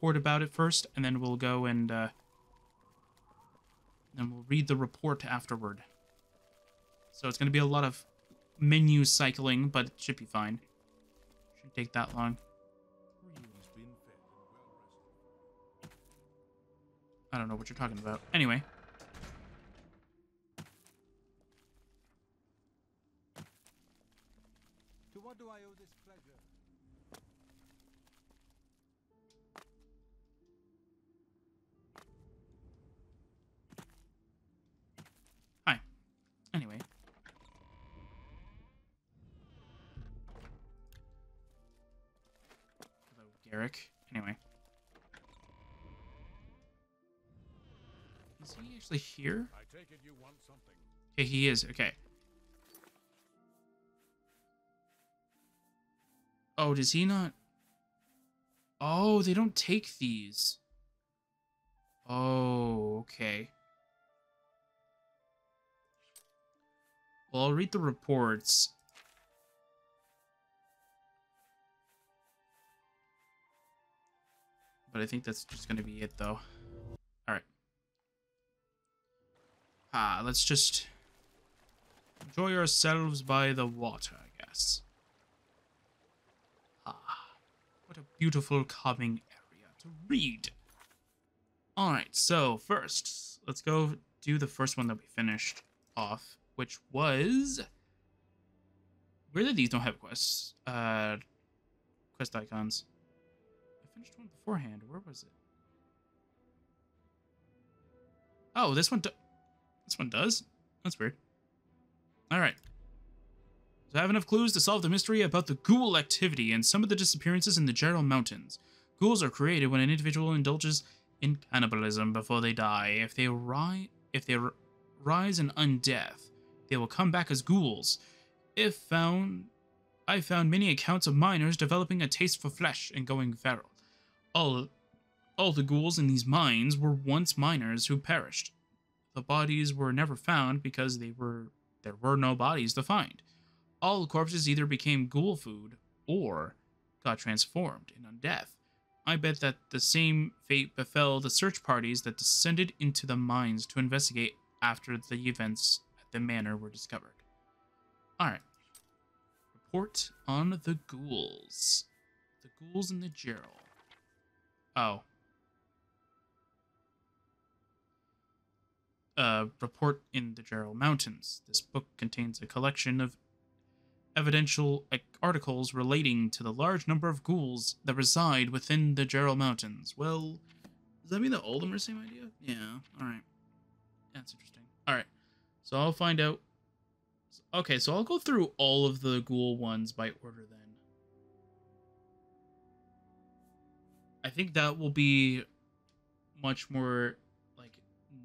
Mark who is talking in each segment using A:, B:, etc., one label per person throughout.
A: report about it first, and then we'll go and then we'll read the report afterward. So it's going to be a lot of menu cycling, but it should be fine. Shouldn't take that long. I don't know what you're talking about. Anyway.
B: To what do I owe this pleasure?
A: Hi. Anyway. Hello, Garrick. Anyway. Is he actually here?
C: I take it you want something.
A: Okay, he is. Okay. Oh, does he not? Oh, they don't take these. Oh, okay. Well, I'll read the reports. But I think that's just going to be it, though. Alright. Let's just enjoy ourselves by the water, I guess. What a beautiful, calming area to read. Alright, so first, let's go do the first one that we finished off, which was... Where these don't have quests? Quest icons. I finished one beforehand. Where was it? Oh, this one does? That's weird. Alright. So I have enough clues to solve the mystery about the ghoul activity and some of the disappearances in the Gerald Mountains. Ghouls are created when an individual indulges in cannibalism before they die. If they rise in undeath, they will come back as ghouls. I found many accounts of miners developing a taste for flesh and going feral. All the ghouls in these mines were once miners who perished. The bodies were never found because there were no bodies to find. All corpses either became ghoul food or got transformed in undeath. I bet that the same fate befell the search parties that descended into the mines to investigate after the events at the manor were discovered. Alright. Report on the ghouls. The ghouls in the Gerald. Oh. Report in the Gerald Mountains. This book contains a collection of evidential articles relating to the large number of ghouls that reside within the Gerald Mountains. Well, does that mean that all of them are the same idea? Yeah, alright. That's interesting. Alright, so I'll find out. Okay, so I'll go through all of the ghoul ones by order then. I think that will be much more, like,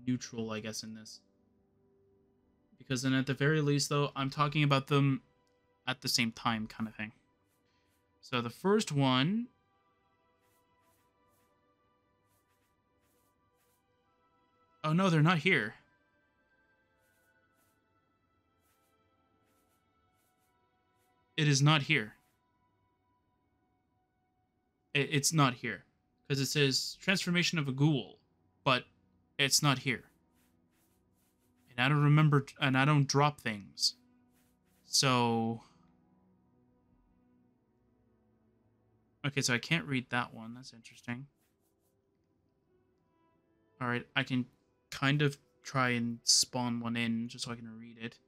A: neutral, I guess, in this. Because then at the very least, though, I'm talking about them at the same time kind of thing. So the first one... Oh, no, they're not here. It is not here. It's not here. Because it says transformation of a ghoul, but it's not here. And I don't remember, and I don't drop things. So... Okay, so I can't read that one. That's interesting. Alright, I can kind of try and spawn one in just so I can read it.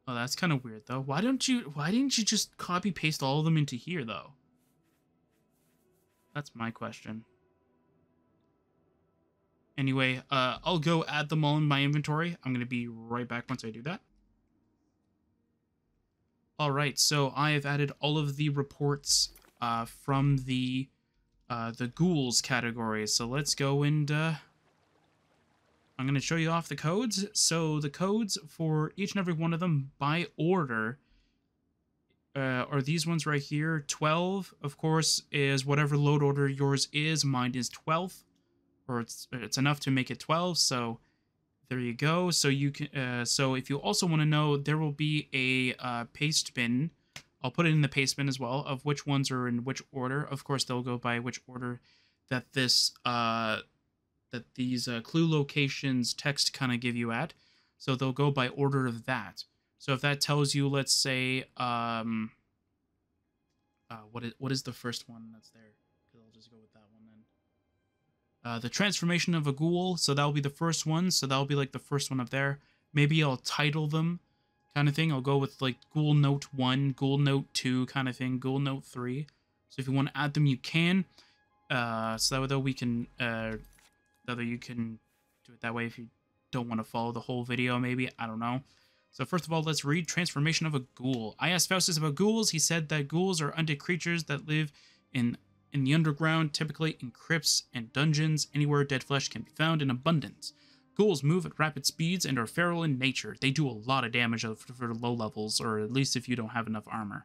A: Oh, that's kind of weird, though. Why didn't you just copy-paste all of them into here, though? That's my question. Anyway, I'll go add them all in my inventory. I'm going to be right back once I do that. Alright, so I have added all of the reports from the ghouls category. So let's go and I'm going to show you off the codes. So the codes for each and every one of them by order are these ones right here. 12, of course, is whatever load order yours is. Mine is 12th, or it's enough to make it 12. So there you go. So you can. So if you also want to know, there will be a paste bin I'll put it in the pastement as well of which ones are in which order. Of course, they'll go by which order that these clue locations text kind of give you at. So they'll go by order of that. So if that tells you, let's say, what is the first one that's there? Because I'll just go with that one then. The transformation of a ghoul. So that'll be the first one. So that'll be like the first one up there. Maybe I'll title them, kind of thing. I'll go with like Ghoul Note 1, Ghoul Note 2 kind of thing, Ghoul Note 3. So if you want to add them, you can. So that way we can, whether you can do it that way if you don't want to follow the whole video, maybe. I don't know. So first of all, let's read Transformation of a Ghoul. I asked Faustus about ghouls. He said that ghouls are undead creatures that live in the underground, typically in crypts and dungeons, anywhere dead flesh can be found in abundance. Ghouls move at rapid speeds and are feral in nature. They do a lot of damage for low levels, or at least if you don't have enough armor.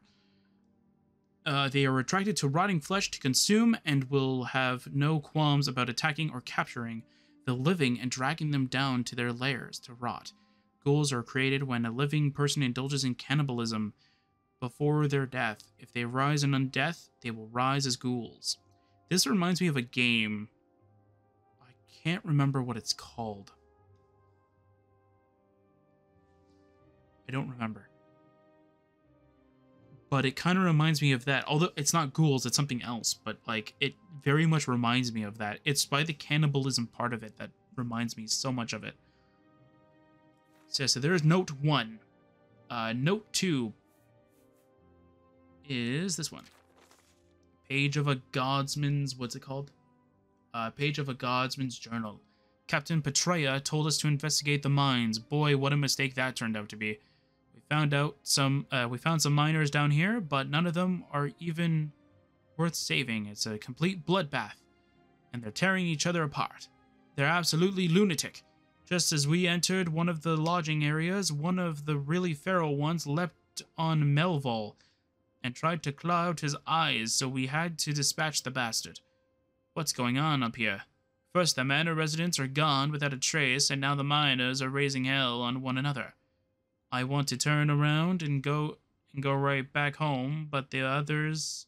A: They are attracted to rotting flesh to consume and will have no qualms about attacking or capturing the living and dragging them down to their lairs to rot. Ghouls are created when a living person indulges in cannibalism before their death. If they rise in undeath, they will rise as ghouls. This reminds me of a game. I can't remember what it's called. I don't remember. But it kind of reminds me of that. Although it's not ghouls, it's something else. But like, it very much reminds me of that. It's by the cannibalism part of it that reminds me so much of it. So there is Note 1. Note 2 is this one. Page of a Godsman's, what's it called? Page of a Godsman's journal. Captain Petrea told us to investigate the mines. Boy, what a mistake that turned out to be. We found some miners down here, but none of them are even worth saving. It's a complete bloodbath, and they're tearing each other apart. They're absolutely lunatic. Just as we entered one of the lodging areas, one of the really feral ones leapt on Melvol and tried to claw out his eyes, so we had to dispatch the bastard. What's going on up here? First, the manor residents are gone without a trace, and now the miners are raising hell on one another. I want to turn around and go right back home, but the others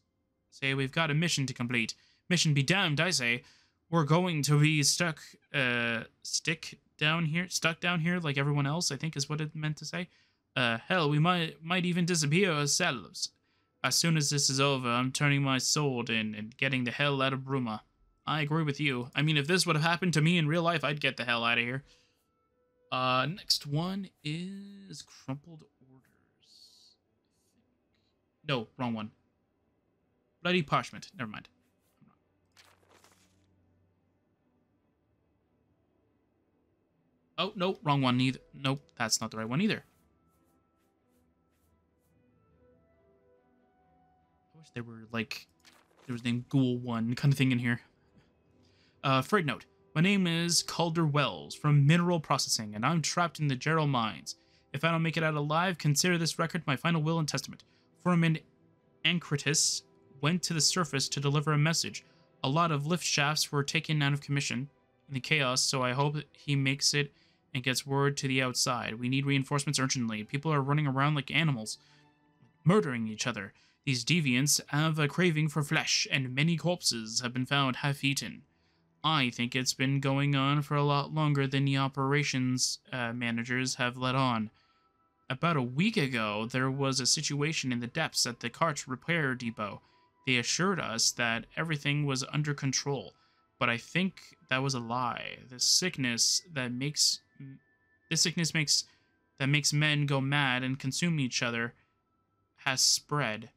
A: say we've got a mission to complete. Mission be damned, I say. We're going to be stuck down here like everyone else, I think is what it meant to say. Hell, we might even disappear ourselves. As soon as this is over, I'm turning my sword in and getting the hell out of Bruma. I agree with you. I mean, if this would have happened to me in real life, I'd get the hell out of here. Next one is Crumpled Orders. No, wrong one. Bloody Parchment. Never mind. Oh, no, wrong one either. Nope, that's not the right one either. I wish there were, like, there was named Ghoul 1 kind of thing in here. Freight note. My name is Calder Wells from Mineral Processing, and I'm trapped in the Gerald Mines. If I don't make it out alive, consider this record my final will and testament. Foreman Ancritus went to the surface to deliver a message. A lot of lift shafts were taken out of commission in the chaos, so I hope he makes it and gets word to the outside. We need reinforcements urgently. People are running around like animals, murdering each other. These deviants have a craving for flesh, and many corpses have been found half-eaten. I think it's been going on for a lot longer than the operations managers have let on. About a week ago, there was a situation in the depths at the cart repair depot. They assured us that everything was under control, but I think that was a lie. The sickness makes men go mad and consume each other has spread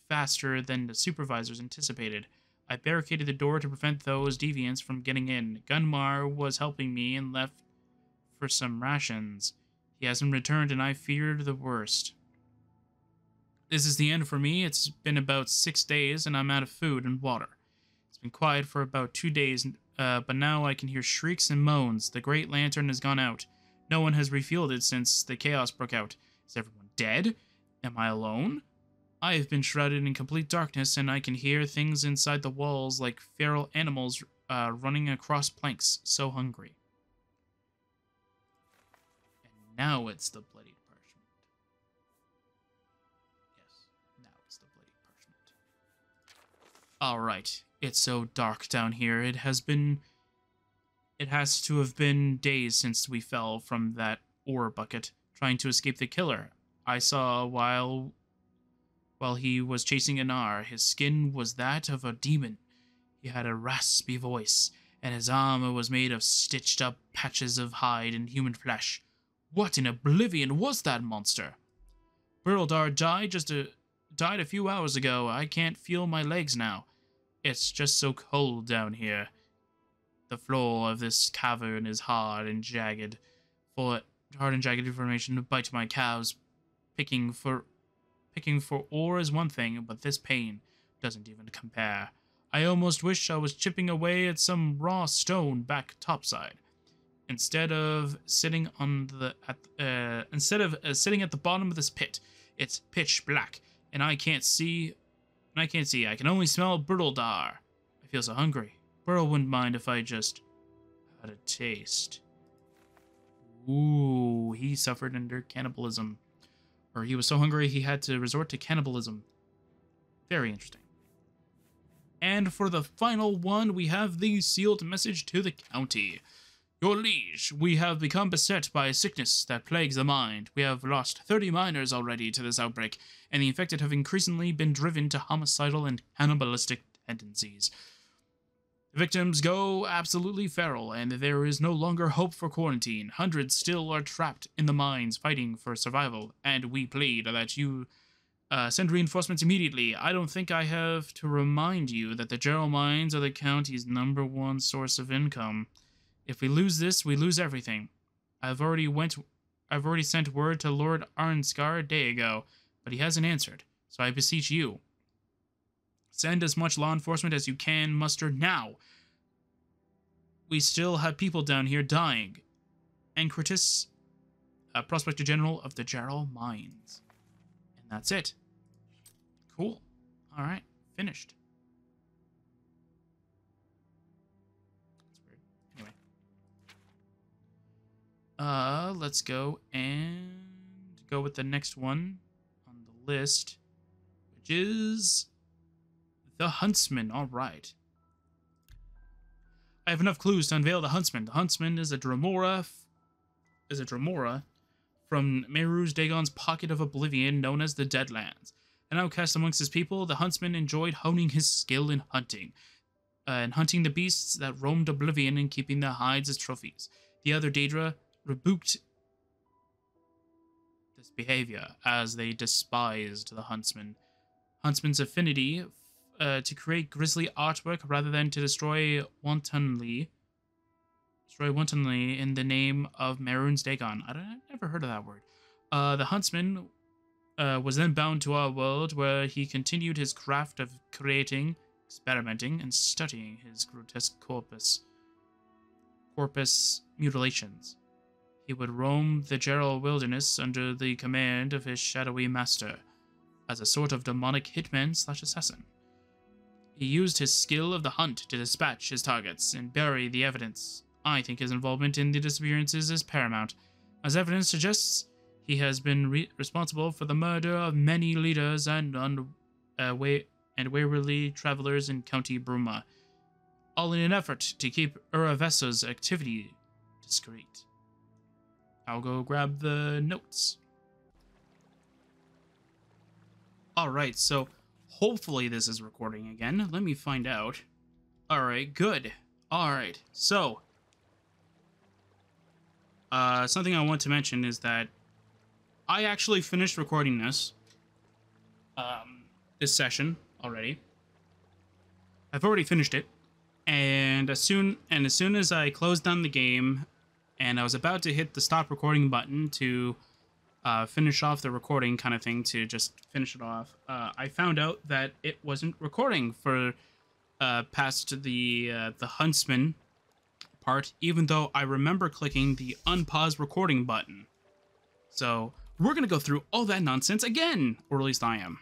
A: faster than the supervisors anticipated. I barricaded the door to prevent those deviants from getting in. Gunmar was helping me and left for some rations. He hasn't returned, and I feared the worst. This is the end for me. It's been about 6 days, and I'm out of food and water. It's been quiet for about 2 days, but now I can hear shrieks and moans. The Great Lantern has gone out. No one has refueled it since the chaos broke out. Is everyone dead? Am I alone? I have been shrouded in complete darkness, and I can hear things inside the walls like feral animals running across planks, so hungry. And now it's the bloodied parchment. Yes, now. Alright, it's so dark down here. It has to have been days since we fell from that ore bucket, trying to escape the killer I saw while he was chasing Anar. His skin was that of a demon. He had a raspy voice, and his armor was made of stitched up patches of hide and human flesh. What in Oblivion was that monster? Brittledar died a few hours ago. I can't feel my legs now. It's just so cold down here. The floor of this cavern is hard and jagged formation to bite my calves. Picking for ore is one thing, but this pain doesn't even compare. I almost wish I was chipping away at some raw stone back topside, instead of sitting at the bottom of this pit. It's pitch black, and I can't see. I can only smell Brittledar. I feel so hungry. Burl wouldn't mind if I just had a taste. Ooh, he suffered under cannibalism. Or he was so hungry he had to resort to cannibalism. Very interesting. And for the final one, we have the sealed message to the county. Your liege, we have become beset by a sickness that plagues the mind. We have lost 30 miners already to this outbreak, and the infected have increasingly been driven to homicidal and cannibalistic tendencies. The victims go absolutely feral, and there is no longer hope for quarantine. Hundreds still are trapped in the mines fighting for survival, and we plead that you send reinforcements immediately. I don't think I have to remind you that the Gerald mines are the county's #1 source of income. If we lose this, we lose everything. I've already sent word to Lord Arnscar a day ago, but he hasn't answered. So I beseech you, send as much law enforcement as you can muster now. We still have people down here dying. Ancritus, Prospector General of the Gerald Mines. And that's it. Cool. All right, finished. Let's go with the next one on the list, which is the Huntsman. All right. I have enough clues to unveil the Huntsman. The Huntsman is a Dremora from Meru's Dagon's pocket of Oblivion, known as the Deadlands. An outcast amongst his people, the Huntsman enjoyed honing his skill in hunting, the beasts that roamed Oblivion and keeping their hides as trophies. The other Daedra rebuked this behavior, as they despised the Huntsman. Huntsman's affinity to create grisly artwork rather than to destroy wantonly in the name of Meru's Dagon. I've never heard of that word. The Huntsman was then bound to our world, where he continued his craft of creating, experimenting, and studying his grotesque corpus mutilations. He would roam the Gerald wilderness under the command of his shadowy master, as a sort of demonic hitman/assassin. He used his skill of the hunt to dispatch his targets and bury the evidence. I think his involvement in the disappearances is paramount. As evidence suggests, he has been responsible for the murder of many leaders and waywardly travelers in County Bruma, all in an effort to keep Uravesa's activity discreet. I'll go grab the notes. Alright, so hopefully this is recording again. Let me find out. Alright, good. Alright, so something I want to mention is that I actually finished recording this session already. I've already finished it, and as soon as I closed down the game and I was about to hit the stop recording button to finish off the recording kind of thing, to just finish it off, I found out that it wasn't recording for past the Huntsman part, even though I remember clicking the unpause recording button. So we're gonna go through all that nonsense again, or at least I am.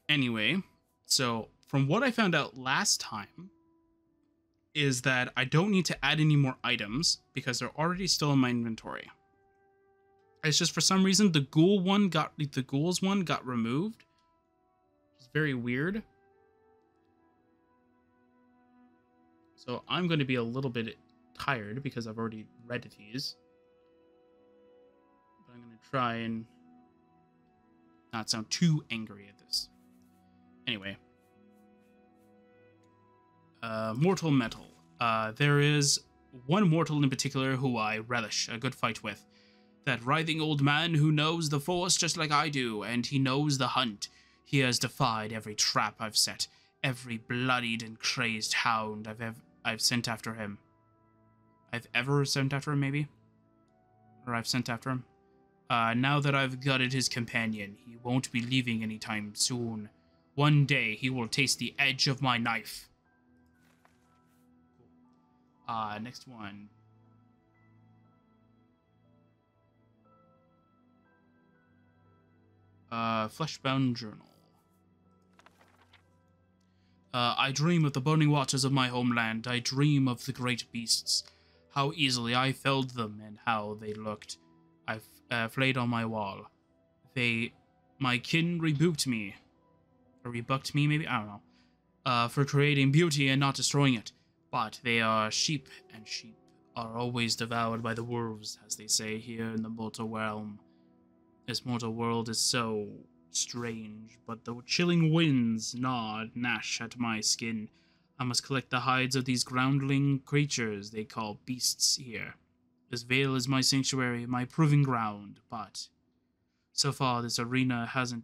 A: Anyway, so from what I found out last time is that I don't need to add any more items because they're already still in my inventory. It's just for some reason the ghouls one got removed, It's very weird. So I'm going to be a little bit tired because I've already read these. But I'm going to try and not sound too angry at this. Anyway. Mortal Metal. There is one mortal in particular who I relish a good fight with. That writhing old man who knows the Force just like I do, and he knows the hunt. He has defied every trap I've set, every bloodied and crazed hound I've sent after him. I've ever sent after him, maybe? Or I've sent after him? Now that I've gutted his companion, he won't be leaving anytime soon. One day, he will taste the edge of my knife. Next one. Fleshbound Journal. I dream of the burning waters of my homeland. I dream of the great beasts. How easily I felled them and how they looked. I've flayed on my wall. My kin rebuked me. Or rebucked me, maybe? I don't know. For creating beauty and not destroying it. But they are sheep, and sheep are always devoured by the wolves, as they say here in the mortal realm. This mortal world is so strange, but the chilling winds gnash at my skin. I must collect the hides of these groundling creatures they call beasts here. This vale is my sanctuary, my proving ground, but so far this arena hasn't